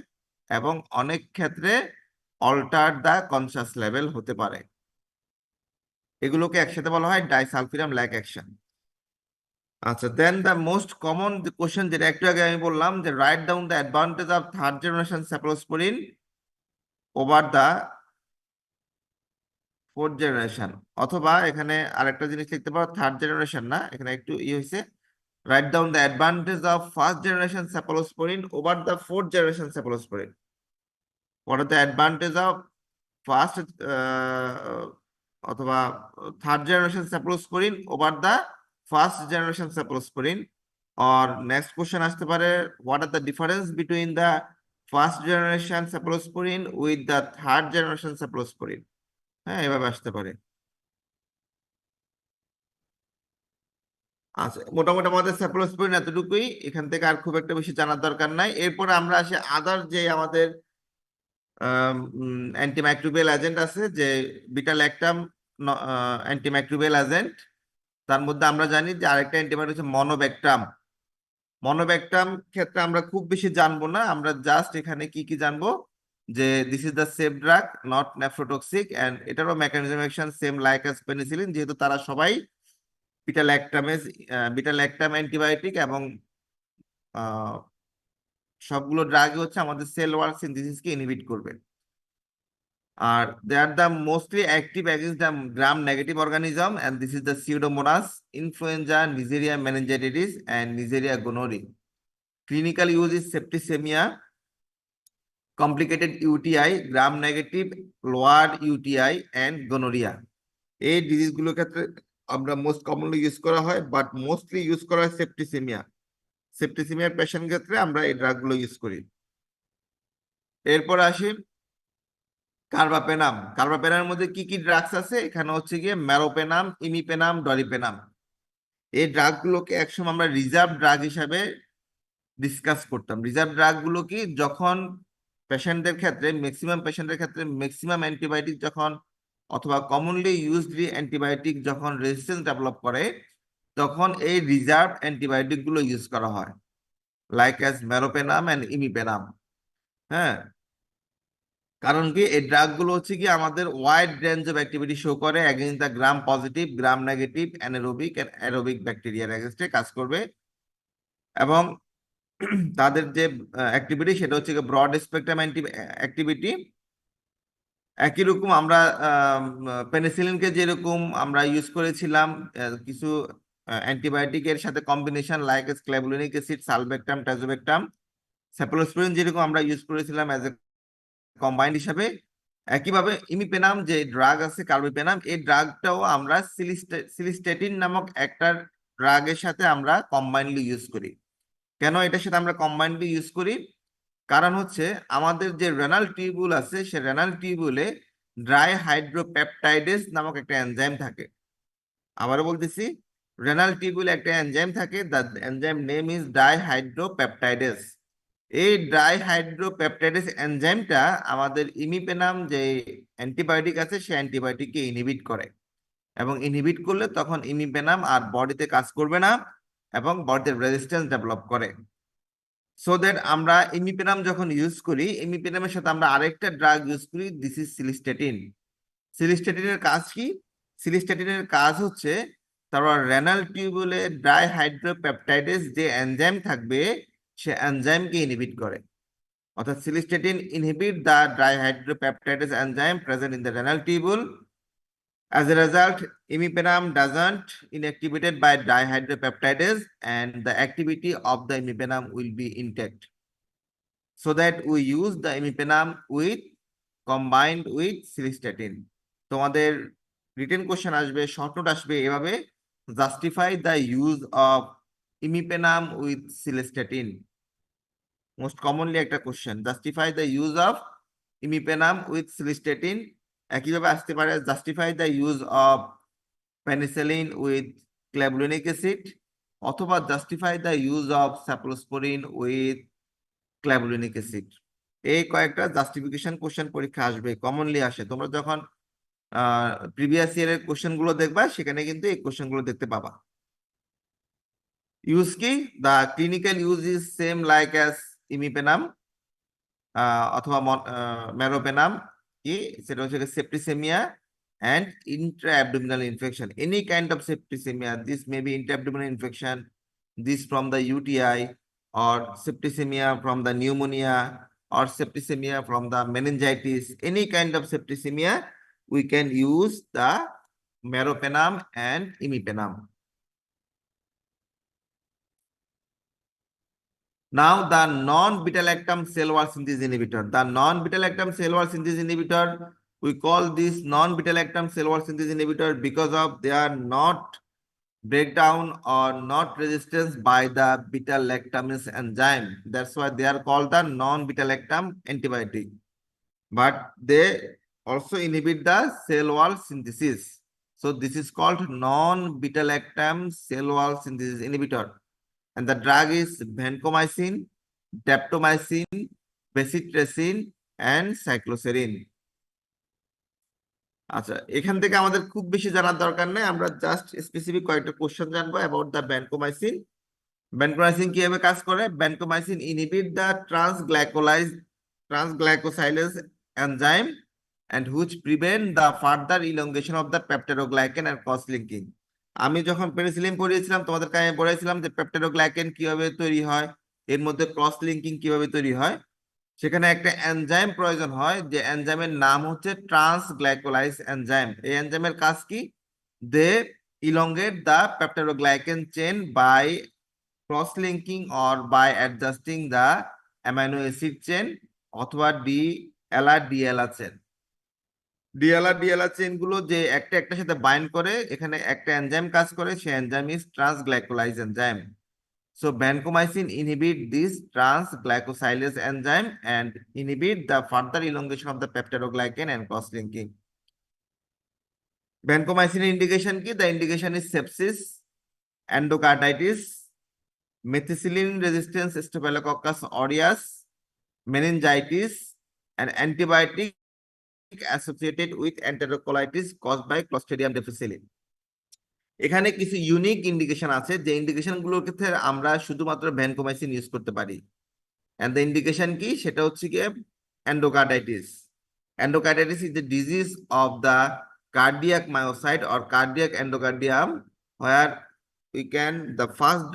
এবং অনেক ক্ষেত্রে অল্টার দ্য কনসাস লেভেল হতে পারে। এগুলোকে একসাথে বলা হয় ডাইসালফিরাম লাইক অ্যাকশন। আচ্ছা, দেন দ্য মোস্ট কমন কোশ্চেন যেটা একটু আগে আমি বললাম যে write down the advantage of third generation cephalosporin over the fourth generation, অথবা এখানে আরেকটা জিনিস লিখতে পারো, থার্ড জেনারেশন না, এখানে একটু হয়েছে, write down the advantage of first generation cephalosporin over the fourth generation cephalosporin. What are the advantage of first অথবা third generation cephalosporin over the first generation cephalosporin? or next question আসতে পারে, what are the difference between the first generation cephalosporin with the third generation cephalosporin? হ্যাঁ, এভাবে আসতে পারে। আচ্ছা, মোটামুটি আমাদের সেফলোস্পোরিন এতটুকুই, এখান থেকে আর খুব একটা বেশি জানার দরকার নাই। এরপরে আমরা আসি আদার যে আমাদের অ্যান্টিমাইক্রোবিয়াল এজেন্ট আছে, যে বিটা ল্যাকটাম অ্যান্টিমাইক্রোবিয়াল এজেন্ট। তার মধ্যে আমরা জানি যে আরেকটা অ্যান্টিবায়োটিক হচ্ছে মনোব্যাকটাম। মনোব্যাকটাম ক্ষেত্রে আমরা খুব বেশি জানবো না, আমরা জাস্ট এখানে কি কি জানবো, যে this is the safe drug, not nephrotoxic, and এটারও mechanism action same like as penicillin, যেহেতু তারা সবাই বিটা ল্যাকটাম অ্যান্টিবায়োটিক, এবং সবগুলো ড্রাগই হচ্ছে আমাদের সেল ওয়াল সিনথেসিসকে ইনহিবিট করবে। আর they are the mostly active against the gram negative organism, and this is the Pseudomonas, influenza, Neisseria meningitidis and Neisseria gonorrhoeae. Clinical use is septicaemia, complicated UTI, gram negative, lower UTI and gonorrhoea. এই ডিজিজগুলোর ক্ষেত্রে আমরা most commonly use করা হয়, but mostly use করা হয় septicaemia. সেপ্টিসেমিয়ার patient ক্ষেত্রে আমরা এই ড্রাগগুলো ইউজ করি। এরপর আসি কার্বাপেনাম। কার্বাপেনামের মধ্যে কি কি ড্রাগস আছে, এখানে হচ্ছে গিয়ে মেরোপেনাম, ইমিপেনাম, ডরিপেনাম। এই ড্রাগগুলোকে একসময় আমরা রিজার্ভ ড্রাগ হিসাবে ডিসকাস করতাম। রিজার্ভ ড্রাগগুলো কি, যখন পেশেন্টদের ক্ষেত্রে, ম্যাক্সিমাম পেশেন্টের ক্ষেত্রে ম্যাক্সিমাম অ্যান্টিবায়োটিক যখন, অথবা কমনলি ইউজড অ্যান্টিবায়োটিক যখন রেজিস্ট্যান্স ডেভেলপ করে, তখন এই রিজার্ভ অ্যান্টিবায়োটিক গুলো ইউজ করা হয়, like as meropenem and imipenem. হ্যাঁ, কারণ কি, এই ড্রাগ গুলো হচ্ছে কি আমাদের wide range of activity show করে against the gram positive, gram negative, anaerobic and aerobic ব্যাকটেরিয়ার এগেইনস্টে কাজ করবে। এবং তাদের যে অ্যাক্টিভিটি সেটা হচ্ছে ব্রড স্পেকট্রাম অ্যাক্টিভিটি। একই রকম আমরা পেনিসিলিনকে যেরকম আমরা ইউজ করেছিলাম কিছু অ্যান্টিবায়োটিকের সাথে কম্বিনেশন, লাইক ক্লেবুলিনিক অ্যাসিড, সালবেকটাম, টাজোবেকটাম, সেফালোস্পোরিন যেরকম আমরা ইউজ করেছিলাম অ্যাজ এ কম্বাইন্ড হিসাবে, একইভাবে ইমিপেনাম যে ড্রাগ আছে, কার্বিপেনাম, এই ড্রাগটাও আমরা সিলিস্টেটিন নামক একটা ড্রাগের সাথে আমরা কম্বাইন্ডলি ইউজ করি। কেন এটার সাথে আমরা কম্বাইন্ডলি ইউজ করি? কারণ হচ্ছে আমাদের যে রেনাল টিউবুল আছে, সে রেনাল টিউবুলে ড্রাই হাইড্রোপেপটাইডেস নামক একটা এনজাইম থাকে। আবারও বলতেছি, রেনাল টিউবুলে একটা এনজাইম থাকে, দ্য এনজাইম নেম ইজ ডাইহাইড্রোপেপটাইডেস। এই ডাইহাইড্রোপেপটাইডেস এনজাইমটা আমাদের ইমিপেনাম যে অ্যান্টিবায়োটিক আছে, সে অ্যান্টিবায়োটিককে ইনহিবিট করে, এবং ইনহিবিট করলে তখন ইমিপেনাম আর বডিতে কাজ করবে না, এবং বডিতে রেজিস্ট্যান্স ডেভেলপ করে। সো দ্যাট আমরা ইমিপেনাম যখন ইউজ করি, ইমিপেনামের সাথে আমরা আরেকটা ড্রাগ ইউজ করি, দিস ইজ সিলিস্টেটিন। সিলিস্টেটিনের কাজ কি? সিলিস্টেটিনের কাজ হচ্ছে তারপর রেনাল টিউবুলে ডাইহাইড্রোপেপটাইডেস যে এনজাইম থাকবে, সে এনজাইমকে ইনহিবিট করে। অর্থাৎ cilastatin inhibit the dihydropeptidase enzyme present in the renal tubule. As a result, imipenem doesn't inactivated by dihydropeptidase, and the activity of the imipenem will be intact. So that we use the imipenem with combined with cilistatin. তোমাদের written question আসবে, short note আসবে এভাবে, justify the use of imipenem with cilistatin. Most commonly একটা question, justify the use of imipenem with cilistatin. একইভাবে আসতে পারে, justify the use of penicillin with clavulanic acid, অথবা justify the use of cephalosporin with clavulanic acid. এই কয়েকটা justification question পরীক্ষা আসবে, commonly আসে। তোমরা যখন প্রিভিয়াস ইয়ারের কোশ্চেন গুলো দেখবা, সেখানে কিন্তু এই কোশ্চেন গুলো দেখতে পাবা। ইউজ কি? The clinical use is same like as imipenem অথবা মেরোপেনাম। কি সেটা হচ্ছে septicaemia and intra-abdominal infection. Any kind of septicemia, this may be intra-abdominal infection, this from the UTI, or septicemia from the pneumonia, or septicemia from the meningitis, any kind of septicemia, we can use the meropenem and imipenem. Now the non-beta-lactam cell wall synthesis inhibitor. The non-beta-lactam cell wall synthesis inhibitor, we call this non-beta-lactam cell wall synthesis inhibitor because of they are not breakdown or not resistance by the beta-lactamase enzyme. That's why they are called the non-beta-lactam antibiotic. But they also inhibit the cell wall synthesis. So this is called non-beta-lactam cell wall synthesis inhibitor. And the drug is vancomycin, daptomycin, bacitracin, and cycloserine. আচ্ছা, এখান থেকে আমাদের খুব বেশি জানার দরকার নেই, আমরা জাস্ট স্পেসিফিক কয়েকটা কোশ্চেন জানবো অ্যাবাউট দ্য ভ্যানকোমাইসিন। ভ্যানকোমাইসিন কিভাবে কাজ করে? Vancomycin inhibit the transglycosylase enzyme and which prevent the further elongation of the peptidoglycan and cross linking. আমি যখন পেনিসিলিন পড়িয়েছিলাম তোমাদেরকে আমি বলেছিলাম যে পেপটিডোগ্লাইকেন কিভাবে তৈরি হয়, এর মধ্যে ক্রস লিঙ্কিং কিভাবে তৈরি হয়। সেখানে একটা এনজাইম প্রয়োজন হয়, যে এনজাইমের নাম হচ্ছে ট্রান্সগ্লাইকোলাইজ এনজাইম। এই এনজাইমের কাজ কি? They elongate the peptidoglycan chain by cross linking or by adjusting the amino acid chain অথবা ডিএলআর চেইন। ডিএলআর চেইন গুলো যে একটা একটার সাথে বাইন্ড করে, এখানে একটা এনজাইম কাজ করে, সেই enzyme is transglycosylase enzyme. So vancomycin inhibit this transglycosylase enzyme and inhibit the further elongation of the peptidoglycan and cross-linking. Vancomycin indication ki? The indication is sepsis, endocarditis, methicillin-resistant Staphylococcus aureus, meningitis, and antibiotic associated with enterocolitis caused by Clostridium difficile. এখানে কিছু unique indication আছে, যে indication গুলোর ক্ষেত্রে আমরা শুধুমাত্র vancomycin use করতে পারি। এন্ড দ্য ইন্ডিকেশন কি? সেটা হচ্ছে কি endocarditis. Endocarditis is the disease of the cardiac myocyte or cardiac endocardium, where we can the first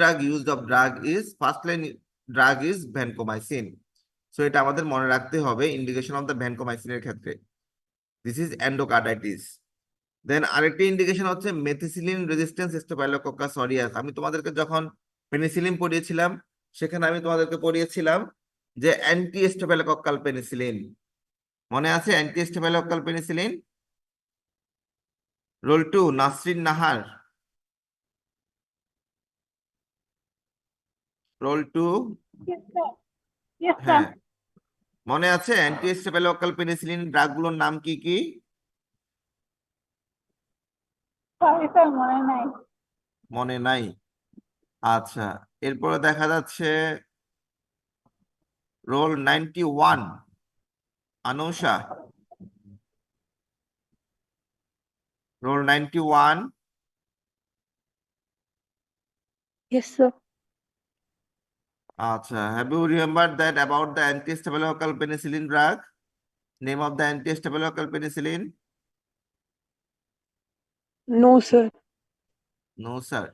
line drug is vancomycin. So এটা আমাদের মনে রাখতে হবে ইন্ডিকেশন অফ দ্য ভ্যানকোমাইসিনের ক্ষেত্রে। This is endocarditis. দেন আরেকটি ইন্ডিকেশন হচ্ছে মেথিসিলিন রেজিস্ট্যান্স স্টেফাইলোকক্কাস অরিয়াস। আমি তোমাদেরকে যখন পেনিসিলিন পড়িয়েছিলাম, সেখানে আমি তোমাদেরকে পড়িয়েছিলাম যে অ্যান্টি স্টেফাইলোকক্কাল পেনিসিলিন। মনে আছে anti staphylococcal penicillin? Roll 2 Nasrin Nahar, roll 2। হ্যাঁ, মনে আছে অ্যান্টি স্টেফাইলোকক্কাল পেনিসিলিন ড্রাগ গুলোর নাম কি কি? মনে নাই? আচ্ছা, এরপরে দেখা যাচ্ছে roll 91 Anusha, roll 91। Yes, sir. আচ্ছা, have you remembered that about the anti-staphylococcal penicillin drug? Name of the anti-staphylococcal penicillin? No, sir. No, sir.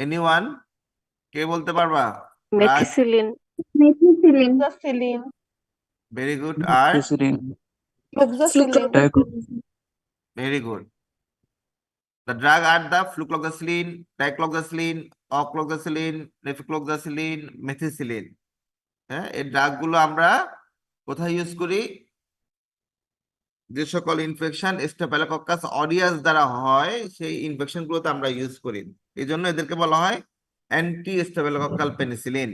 Anyone? কে বলতে পারবা? মেথিসিলিন। Very good. আর very good. The drug are the flucloxacillin, dicloxacillin, ocloxacillin, nefloxacillin, methicillin. হ্যাঁ, এই drug গুলো আমরা কোথায় use করি? যে সকল ইনফেকশন স্টেফাইলোকক্কাস অরিয়াস দ্বারা হয়, সেই ইনফেকশন গুলোতে আমরা ইউজ করি। এই জন্য এদেরকে বলা হয় anti staphylococcal penicillin.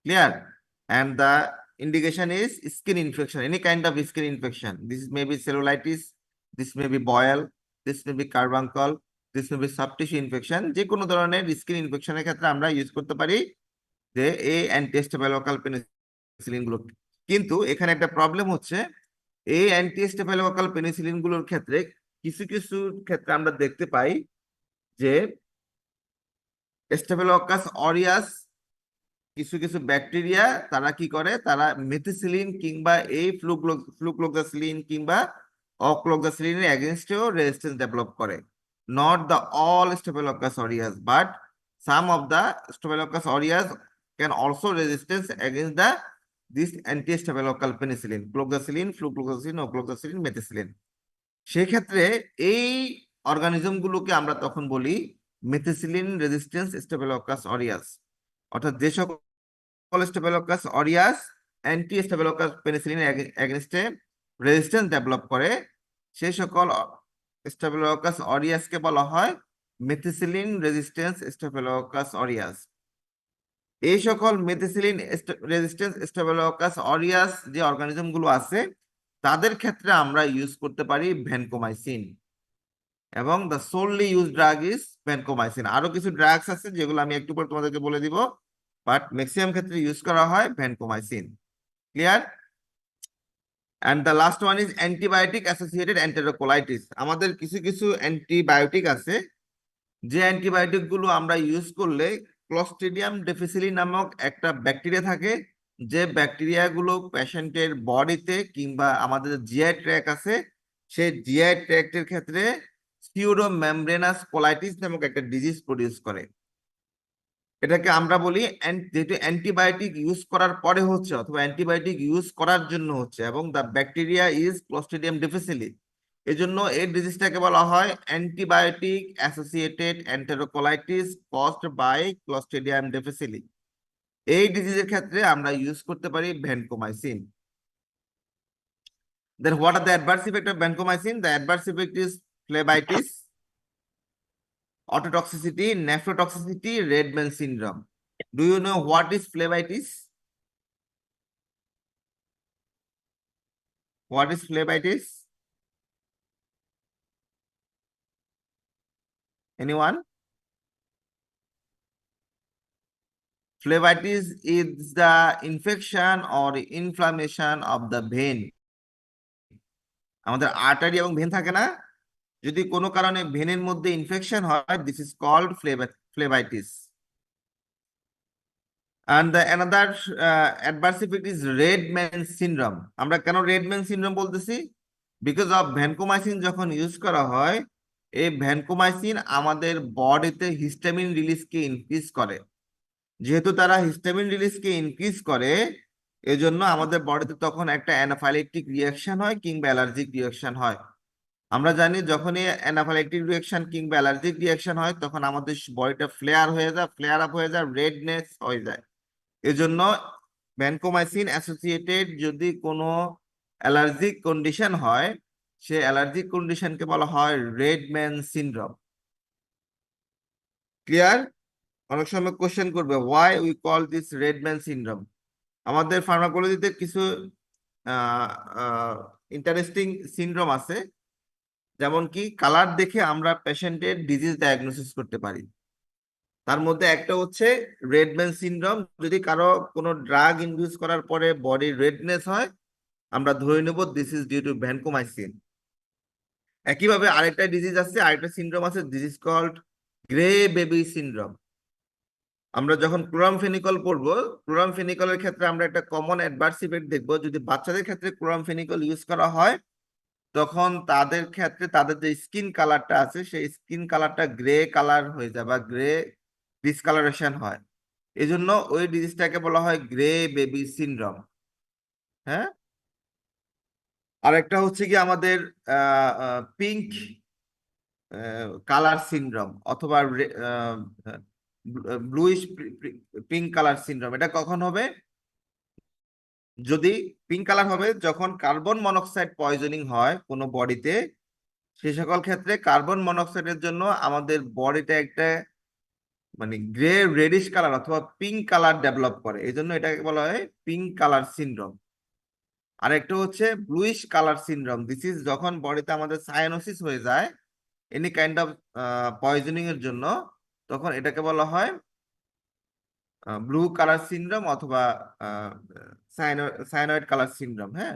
Clear? And the indication is skin infection, any kind of skin infection. This may be cellulitis, this may be boil, this may be carbuncle, this may be soft tissue infection. যে কোনো ধরনের skin ইনফেকশনের ক্ষেত্রে আমরা use করতে পারি যে এই anti staphylococcal penicillin গুলো। কিন্তু এখানে একটা প্রবলেম হচ্ছে, এই অ্যান্টি স্টেফাইলোকক্কাল পেনিসিলিন গুলোর ক্ষেত্রে কিছু কিছু ক্ষেত্রে আমরা দেখতে পাই যে স্টেফাইলোকক্কাস অরিয়াস কিছু কিছু ব্যাকটেরিয়া তারা কি করে, তারা মেথিসিলিন কিংবা এই ফ্লুক্লোক্সাসিলিন কিংবা অক্লোক্সাসিলিনের এগেইনস্টেও রেজিস্ট্যান্স ডেভেলপ করে। Not the all staphylococcus aureus, but some of the staphylococcus aureus can also resistance against the this anti-staphylococcal penicillin, cloxacillin, flucloxacillin, ocloxacillin, methicillin. সেক্ষেত্রে এই অর্গানিজম গুলোকে আমরা তখন বলি মেথিসিলিন রেজিস্ট্যান্স স্টেফিলোকাস অরিয়াস, অর্থাৎ যে সকল স্টেফিলোকাস অরিয়াস অ্যান্টি স্টেফিলোকাস পেনিসিলিন এগেনস্টে রেজিস্ট্যান্স ডেভেলপ করে, সেই সকল স্টেফিলোকাস অরিয়াসকে বলা হয় মেথিসিলিন রেজিস্ট্যান্স স্টেফিলোকাস অরিয়াস। এই সকল মেথিসিলিন রেজিস্ট্যান্স স্টেফিলোকাস অরিয়াস যে অর্গানিজম গুলো আছে তাদের ক্ষেত্রে আমরা ইউজ করতে পারি ভ্যানকোমাইসিন, এবং the solely use drug is vancomycin. আরো কিছু ড্রাগস আছে যেগুলো আমি একটু পর তোমাদেরকে বলে দিব, বাট ম্যাক্সিমাম ক্ষেত্রে ইউজ করা হয় vancomycin. Clear? And the last one is antibiotic associated enterocolitis. আমাদের কিছু কিছু অ্যান্টিবায়োটিক আছে যে অ্যান্টিবায়োটিক গুলো আমরা ইউজ করলে ক্লস্ট্রিডিয়াম ডিফিসিলি নামক একটা ব্যাকটেরিয়া থাকে, যে ব্যাকটেরিয়া গুলো পেশেন্টের বডিতে কিংবা আমাদের জিআই ট্র্যাক্ট আছে, সেই জিআই ট্র্যাক্টের ক্ষেত্রে সিউডো মেমব্রেনাস কোলাইটিস নামক একটা ডিজিজ প্রডিউস করে। এটাকে আমরা বলি যেহেতু অ্যান্টিবায়োটিক ইউজ করার পরে হচ্ছে অথবা অ্যান্টিবায়োটিক ইউজ করার জন্য হচ্ছে, এবং the bacteria is Clostridium difficile, এজন্য এই ডিজিজটাকে বলা হয় antibiotic associated enterocolitis caused by Clostridium difficile. এই ডিজিজের ক্ষেত্রে আমরা ইউজ করতে পারি vancomycin. Then what are the adverse effects of vancomycin? The adverse effect is phlebitis, ototoxicity, nephrotoxicity, Redman syndrome. Do you know what is phlebitis? What is phlebitis? Anyone? Phlebitis is the infection or inflammation of the vein. আমাদের artery এবং vein থাকে না, যদি কোনো কারণে ভেনের মধ্যে infection হয়, this is called phlebitis. And the another adverse effect is Redman syndrome. আমরা কেন Redman syndrome বলতেছি? Because of vancomycin যখন ইউজ করা হয়, এই ভ্যানকোমাইসিন আমাদের বডিতে হিস্টামিন রিলিজকে ইনক্রিজ করে। যেহেতু তারা হিস্টামিন রিলিজকে ইনক্রিজ করে, এজন্য আমাদের বডিতে তখন একটা অ্যানাফাইলেকটিক রিয়াকশন হয় কিংবা অ্যালার্জিক রিয়াকশন হয়। আমরা জানি যখনই অ্যানাফাইলেকটিক রিয়াকশন কিংবা অ্যালার্জিক রিয়াকশন হয় তখন আমাদের বডিটা ফ্লেয়ার আপ হয়ে যায়, রেডনেস হয়ে যায়। এজন্য ভ্যানকোমাইসিন অ্যাসোসিয়েটেড যদি কোনো অ্যালার্জিক কন্ডিশন হয়, সে অ্যালার্জিক কন্ডিশনকে বলা হয় রেডম্যান সিনড্রোম। ক্লিয়ার? অনেক সময় কোশ্চেন করবে why we call this Redman syndrome. আমাদের ফার্মাকোলজিতে কিছু ইন্টারেস্টিং সিনড্রোম আছে, যেমন কি কালার দেখে আমরা পেশেন্টের ডিজিজ ডায়াগনোসিস করতে পারি। তার মধ্যে একটা হচ্ছে রেডম্যান সিনড্রোম। যদি কারো কোনো ড্রাগ ইনডিউস করার পরে বডি রেডনেস হয়, আমরা ধরে নেব this is due to vancomycin. একইভাবে আরেকটা ডিজিজ আছে, আরেকটা সিনড্রোম আছে, this is called grey baby syndrome. আমরা যখন ক্লোরামফেনিকল পড়বো, ক্লোরামফেনিকলের ক্ষেত্রে আমরা একটা কমন অ্যাডভার্স ইফেক্ট দেখবো। যদি বাচ্চাদের ক্ষেত্রে ক্লোরামফেনিকল ইউজ করা হয়, তখন তাদের ক্ষেত্রে তাদের যে স্কিন কালারটা আছে সেই স্কিন কালারটা গ্রে কালার হয়ে যায় বা গ্রে ডিসকালারেশন হয়। এই জন্য ওই ডিজিজটাকে বলা হয় গ্রে বেবি সিনড্রোম। হ্যাঁ, আরেকটা হচ্ছে কি আমাদের পিঙ্ক কালার সিনড্রোম অথবা ব্লুইশ পিঙ্ক কালার সিনড্রোম। এটা কখন হবে? যদি পিঙ্ক কালার হবে যখন কার্বন মনোক্সাইড পয়জনিং হয় কোনো বডিতে, সে সকল ক্ষেত্রে কার্বন মনোক্সাইডের জন্য আমাদের বডিতে একটা মানে গ্রে রেডিশ কালার অথবা পিঙ্ক কালার ডেভেলপ করে, এই জন্য এটাকে বলা হয় পিঙ্ক কালার সিনড্রোম। আর একটা হচ্ছে bluish colour syndrome. This is যখন বডিতে আমাদের সায়ানোসিস হয়ে যায় এনি কাইন্ড অফ পয়জনিং এর জন্য, তখন এটাকে বলা হয় ব্লু কালার সিনড্রোম অথবা সায়ানয়েড কালার সিনড্রোম। হ্যাঁ,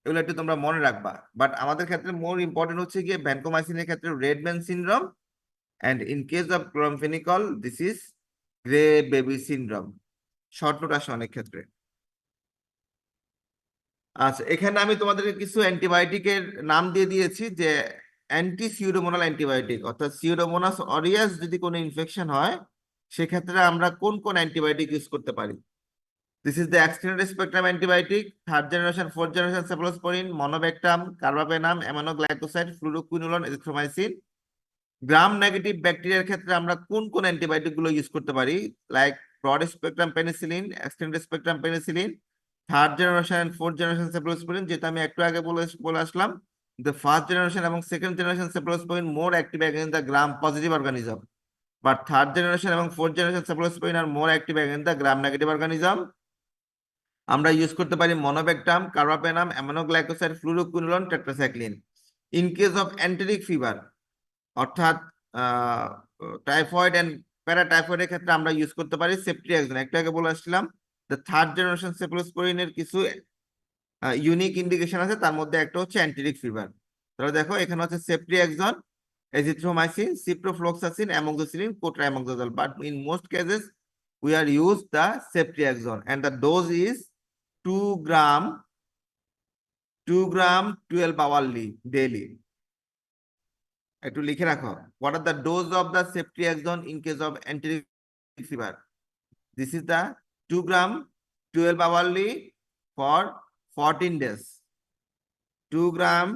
এগুলো একটু তোমরা মনে রাখবা। বাট আমাদের ক্ষেত্রে মোর ইম্পর্টেন্ট হচ্ছে গিয়ে ভ্যানকোমাইসিনের ক্ষেত্রে Redman syndrome, and in case of chloramphenicol this is gray baby syndrome. Short note আসে অনেক ক্ষেত্রে। আচ্ছা, এখানে আমি তোমাদেরকে কিছু অ্যান্টিবায়োটিকের নাম দিয়ে দিয়েছি, যে অ্যান্টি সিউডোমোনাল অ্যান্টিবায়োটিক, অর্থাৎ সিউডোমোনাস অরিয়াস যদি কোনো ইনফেকশন হয় সেক্ষেত্রে আমরা কোন কোন অ্যান্টিবায়োটিক ইউজ করতে পারি। This is the extended spectrum antibiotic, third generation, fourth generation cephalosporin, monobactam, carbapenem, aminoglycoside, fluoroquinolone, erythromycin. Gram negative ব্যাকটেরিয়ার ক্ষেত্রে আমরা কোন কোন অ্যান্টিবায়োটিক গুলো ইউজ করতে পারি, like broad spectrum penicillin, extended spectrum penicillin, third generation, fourth generation cephalosporin, যেটা আমি একটু আগে বলে আসলাম, the first generation এবং second generation cephalosporin more active against the gram positive organism, but third generation এবং fourth generation cephalosporin are more active against the gram negative organism. আমরা use করতে পারি monobactam, carbapenem, aminoglycoside, fluoroquinolone, tetracycline. In case of enteric fever অর্থাৎ typhoid and প্যারাটাইফয়েডের ক্ষেত্রে আমরা use করতে পারি সেফট্রিয়াক্সন। একটু আগে বলে আসছিলাম দ্য থার্ড জেনারেশন সেফলোস্পোরিনের কিছু ইউনিক ইন্ডিকেশন আছে, তার মধ্যে একটা হচ্ছে এন্টেরিক ফিভার। তাহলে দেখো এখানে হচ্ছে ceftriaxone, azithromycin, ciprofloxacin, amoxicillin, cotrimoxazole, but in most cases we are used the ceftriaxone and the dose is 2 gram 12 hourly daily. একটু লিখে রাখো, what are the dose of the ceftriaxone in case of enteric fever? This is the 2 gram 12 hourly for 14 days. 2 gram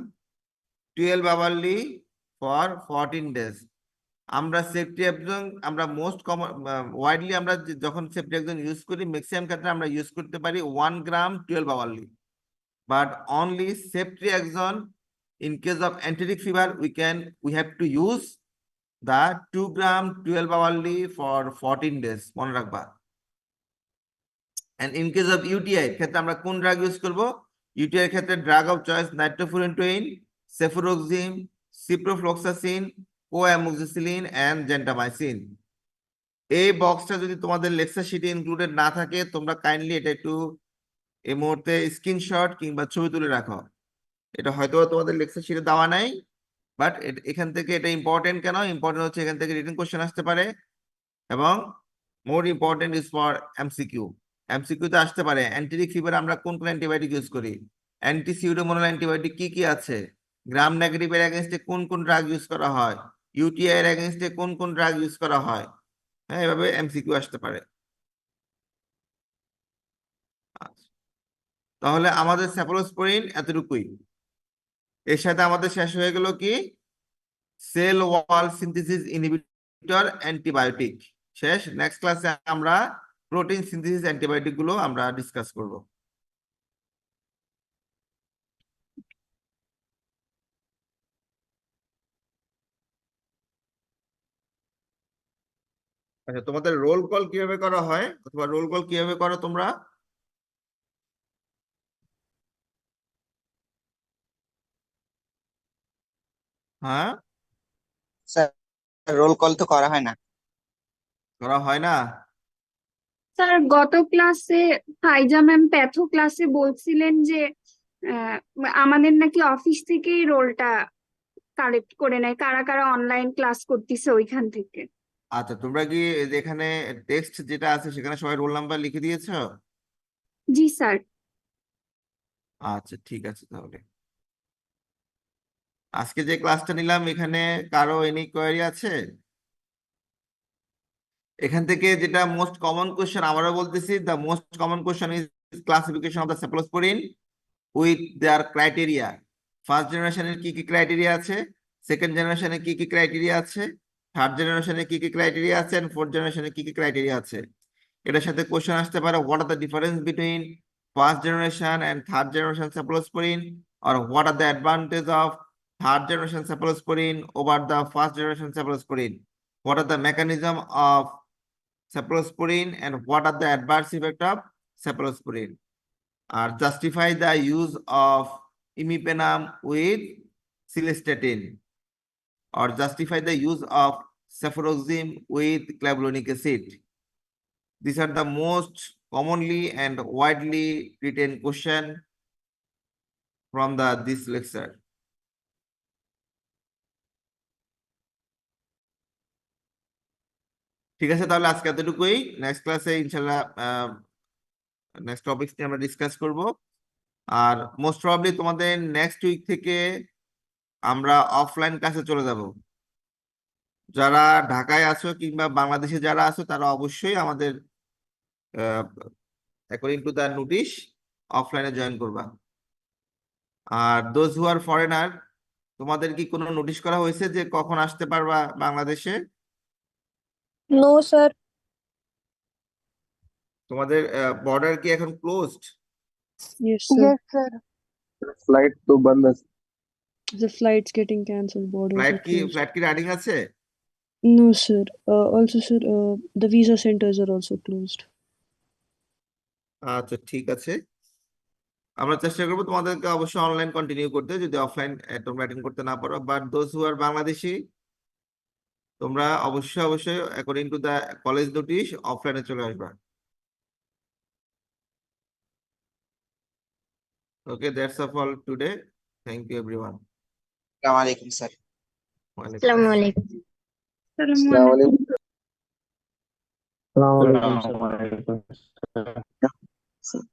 12 hourly for 14 days. আমরা ceftriaxone আমরা most common widely আমরা যখন ceftriaxone use করি maximum ক্ষেত্রে আমরা ইউজ করতে পারি 1 gram 12 hourly, but only ceftriaxone in case of enteric fever we have to use the 2 gram 12 hourly for 14 days মনে রাখবা। and in case of UTI ক্ষেত্রে আমরা কোন ড্রাগ ইউজ করব, UTI এর ক্ষেত্রে drug of choice nitrofurantoin, cefuroxime, ciprofloxacin, coamoxicillin and gentamicin. এই বক্সটা যদি তোমাদের লেকচার শিটে ইনক্লুডেড না থাকে তোমরা কাইন্ডলি এটা একটু এই মুহূর্তে স্ক্রিনশট কিংবা ছবি তুলে রাখো। এটা হয়তো তোমাদের লেকচার শিটে দেওয়া নাই, বাট এখান থেকে এটা ইম্পর্টেন্ট। কেন ইম্পর্টেন্ট হচ্ছে এখান থেকে রিটেন কোশ্চেন আসতে পারে, এবং more important is for MCQ. MCQ তে আসতে পারে এন্টেরিক ফিভার আমরা কোন কোন অ্যান্টিবায়োটিক ইউজ করি, অ্যান্টিসিউডোমোনাল অ্যান্টিবায়োটিক কি কি আছে, গ্রাম নেগেটিভের এগেইনস্টে কোন কোন ড্রাগ ইউজ করা হয়, ইউটিআই এর এগেইনস্টে কোন কোন ড্রাগ ইউজ করা হয়। হ্যাঁ, এভাবে এমসিকিউ আসতে পারে। তাহলে আমাদের সেফলোস্পোরিন এতটুকুই, এর সাথে আমাদের শেষ হয়ে গেল কি cell wall synthesis inhibitor antibiotic শেষ। নেক্সট ক্লাসে আমরা প্রোটিন সিনথেসিস অ্যান্টিবায়োটিক গুলো আমরা ডিসকাস করব। আচ্ছা, তোমাদের রোল কল কিভাবে করা হয় অথবা রোল কল কিভাবে করো তোমরা? হ্যাঁ, স্যার রোল কল তো করা হয় না। করা হয় না? স্যার গত ক্লাসে ফাইজা ম্যাম প্যাথো ক্লাসে বলছিলেন যে আহ, আমাদের নাকি অফিস থেকেই রোলটা কালেক্ট করে নেয়, কারা কারা অনলাইন ক্লাস করতেছে ওইখান থেকে। আচ্ছা, তোমরা কি এই যে এখানে টেক্সট যেটা আছে সেখানে সবাই রোল নাম্বার লিখে দিয়েছো? জি স্যার। আচ্ছা, ঠিক আছে। তাহলে আজকে যে ক্লাসটা নিলাম এখানে কারো এনি কোয়েরি আছে? এখান থেকে যেটা মোস্ট কমন কোশ্চেন আবারও বলতেছি, the most common question is classification of the cephalosporin with their criteria. First জেনারেশনের কি কি ক্রাইটেরিয়া আছে, সেকেন্ড জেনারেশনে কি কি ক্রাইটেরিয়া আছে, থার্ড জেনারেশনে কি কি ক্রাইটেরিয়া আছে, এন্ড ফোর্থ জেনারেশনে কি কি ক্রাইটেরিয়া আছে। এটার সাথে কোশ্চেন আসতে পারে what are the difference between first generation and third generation cephalosporin, or what are the advantage of third generation cephalosporin over the first generation cephalosporin, what are the mechanism of cephalosporin and what are the adverse effect of cephalosporin, or justify the use of imipenem with cilastatin, or justify the use of cefuroxime with clavulanic acid. These are the most commonly and widely written question from this lecture. ঠিক আছে, তাহলে আজকে এতটুকুই। Next ক্লাসে ইনশাল্লাহ next topics নিয়ে আমরা discuss করব। আর মোস্ট প্রবাবলি তোমাদের নেক্সট উইক থেকে আমরা অফলাইন ক্লাসে চলে যাব। যারা ঢাকায় আছো কিংবা বাংলাদেশে যারা আছো তারা অবশ্যই আমাদের অ্যাকর্ডিং টু দ্য নোটিশ অফলাইনে জয়েন করবা। আর দোজ হু আর ফরেনার, তোমাদের কি কোনো নোটিশ করা হয়েছে যে কখন আসতে পারবা বাংলাদেশে? No, sir. তোমাদের বর্ডার কি এখন closed? Yes, sir. Yes, sir. Flight तो बंद है। The flight's getting cancelled. Borders are closed. Flight কি রানিং আছে? No, sir. Also, sir, the visa centers are also closed. আচ্ছা, ঠিক আছে, আমরা চেষ্টা করবো তোমাদেরকে অবশ্যই অনলাইন কন্টিনিউ করতে যদি অফলাইন তোমরা অ্যাটেন্ড করতে না পারো। But those who are Bangladeshi, তোমরা অবশ্যই according to the college notice অফলাইনে চলে আসবা। Okay, that's all today. Thank you everyone. আসসালামু আলাইকুম স্যার। আসসালামু আলাইকুম। अस्सलाम वालेकुम। আসসালামু আলাইকুম, স্যার।